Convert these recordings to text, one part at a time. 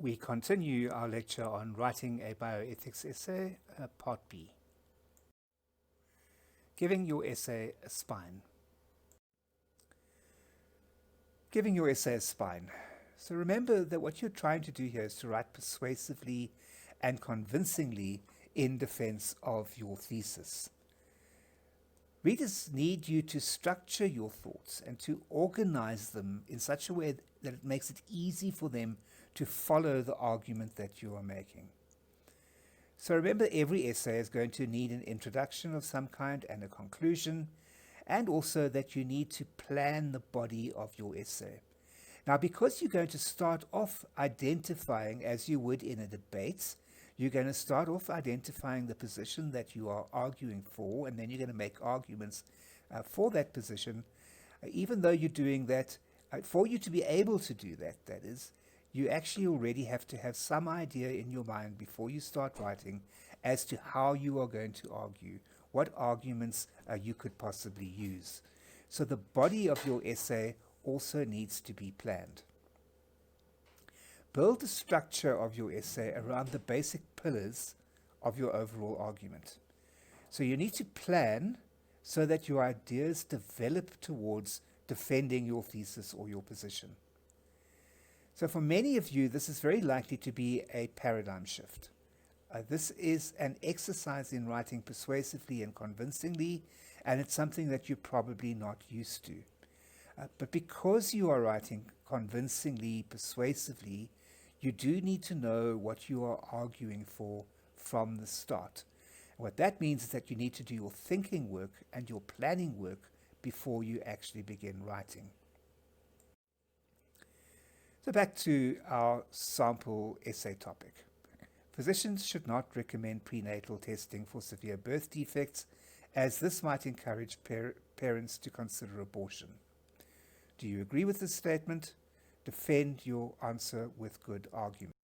We continue our lecture on writing a bioethics essay, part B. Giving your essay a spine. Giving your essay a spine. So remember that what you're trying to do here is to write persuasively and convincingly in defense of your thesis. Readers need you to structure your thoughts and to organize them in such a way that it makes it easy for them to follow the argument that you are making. So remember, every essay is going to need an introduction of some kind and a conclusion, and also that you need to plan the body of your essay. Now, because you're going to start off identifying, as you would in a debate, you're going to start off identifying the position that you are arguing for, and then you're going to make arguments for that position. Even though you're doing that, for you to be able to do that, that is, you actually already have to have some idea in your mind before you start writing as to how you are going to argue, what arguments you could possibly use. So the body of your essay also needs to be planned. Build the structure of your essay around the basic pillars of your overall argument. So you need to plan so that your ideas develop towards defending your thesis or your position. So for many of you, this is very likely to be a paradigm shift. This is an exercise in writing persuasively and convincingly, and it's something that you're probably not used to. But because you are writing convincingly, persuasively, you do need to know what you are arguing for from the start. What that means is that you need to do your thinking work and your planning work before you actually begin writing. So back to our sample essay topic. Physicians should not recommend prenatal testing for severe birth defects, as this might encourage parents to consider abortion. Do you agree with this statement? Defend your answer with good argument.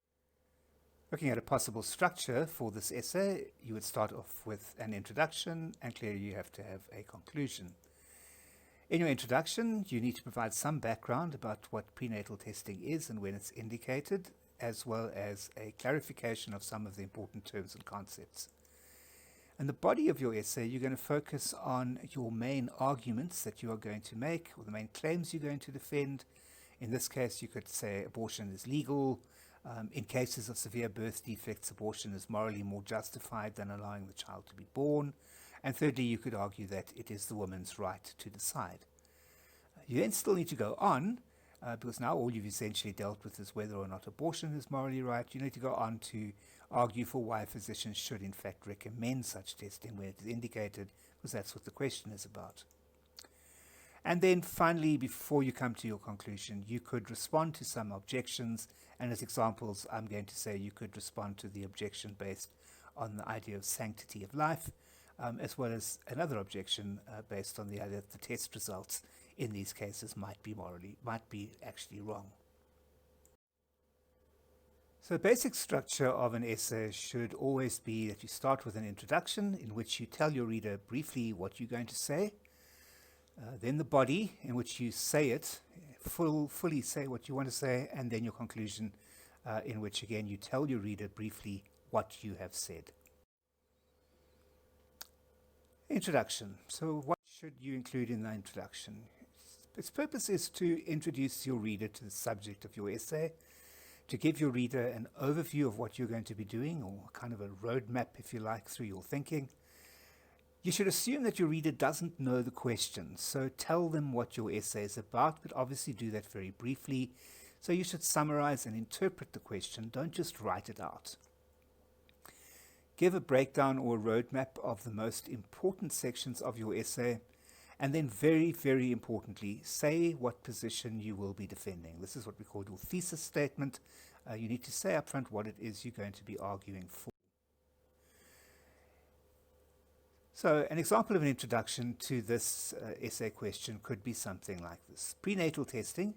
Looking at a possible structure for this essay, you would start off with an introduction, and clearly you have to have a conclusion. In your introduction, you need to provide some background about what prenatal testing is and when it's indicated, as well as a clarification of some of the important terms and concepts. In the body of your essay, you're going to focus on your main arguments that you are going to make, or the main claims you're going to defend. In this case, you could say abortion is legal. In cases of severe birth defects, abortion is morally more justified than allowing the child to be born. And thirdly, you could argue that it is the woman's right to decide. You then still need to go on, because now all you've essentially dealt with is whether or not abortion is morally right. You need to go on to argue for why physicians should in fact recommend such testing when it is indicated, because that's what the question is about. And then finally, before you come to your conclusion, you could respond to some objections. And as examples, I'm going to say you could respond to the objection based on the idea of sanctity of life, as well as another objection based on the idea that the test results in these cases might be actually wrong. So the basic structure of an essay should always be that you start with an introduction in which you tell your reader briefly what you're going to say, then the body in which you say it, fully say what you want to say, and then your conclusion in which again you tell your reader briefly what you have said. Introduction. So what should you include in the introduction? Its purpose is to introduce your reader to the subject of your essay, to give your reader an overview of what you're going to be doing, or kind of a roadmap, if you like, through your thinking. You should assume that your reader doesn't know the question, so tell them what your essay is about, but obviously do that very briefly. So you should summarize and interpret the question, don't just write it out. Give a breakdown or a roadmap of the most important sections of your essay, and then very, very importantly, say what position you will be defending. This is what we call your thesis statement. You need to say up front what it is you're going to be arguing for. So an example of an introduction to this essay question could be something like this. Prenatal testing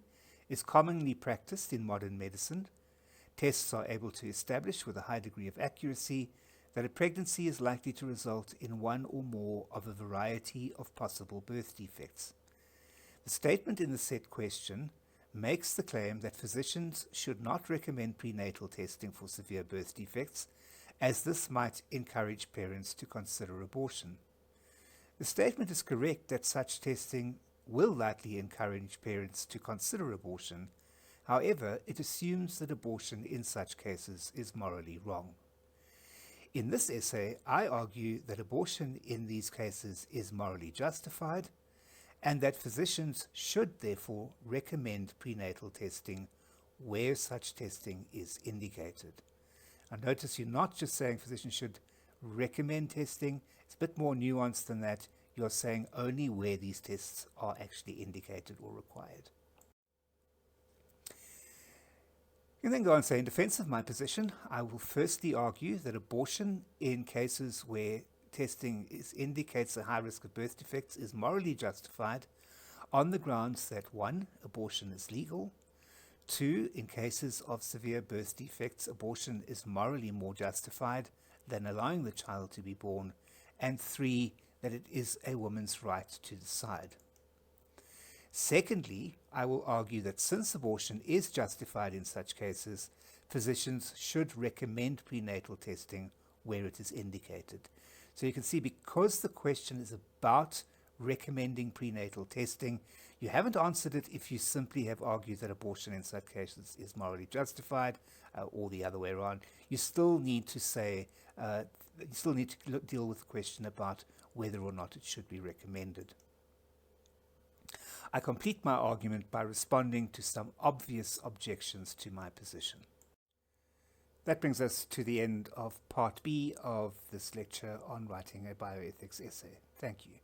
is commonly practiced in modern medicine. Tests are able to establish with a high degree of accuracy that a pregnancy is likely to result in one or more of a variety of possible birth defects. The statement in the set question makes the claim that physicians should not recommend prenatal testing for severe birth defects, as this might encourage parents to consider abortion. The statement is correct that such testing will likely encourage parents to consider abortion. However, it assumes that abortion in such cases is morally wrong. In this essay, I argue that abortion in these cases is morally justified, and that physicians should therefore recommend prenatal testing where such testing is indicated. Now notice you're not just saying physicians should recommend testing. It's a bit more nuanced than that. You're saying only where these tests are actually indicated or required. You can then go on and say, in defense of my position, I will firstly argue that abortion in cases where testing indicates a high risk of birth defects is morally justified on the grounds that 1, abortion is legal, 2, in cases of severe birth defects, abortion is morally more justified than allowing the child to be born, and 3, that it is a woman's right to decide. Secondly, I will argue that since abortion is justified in such cases, physicians should recommend prenatal testing where it is indicated. So you can see, because the question is about recommending prenatal testing, you haven't answered it if you simply have argued that abortion in such cases is morally justified, or the other way around. You still need to say, deal with the question about whether or not it should be recommended. I complete my argument by responding to some obvious objections to my position. That brings us to the end of Part B of this lecture on writing a bioethics essay. Thank you.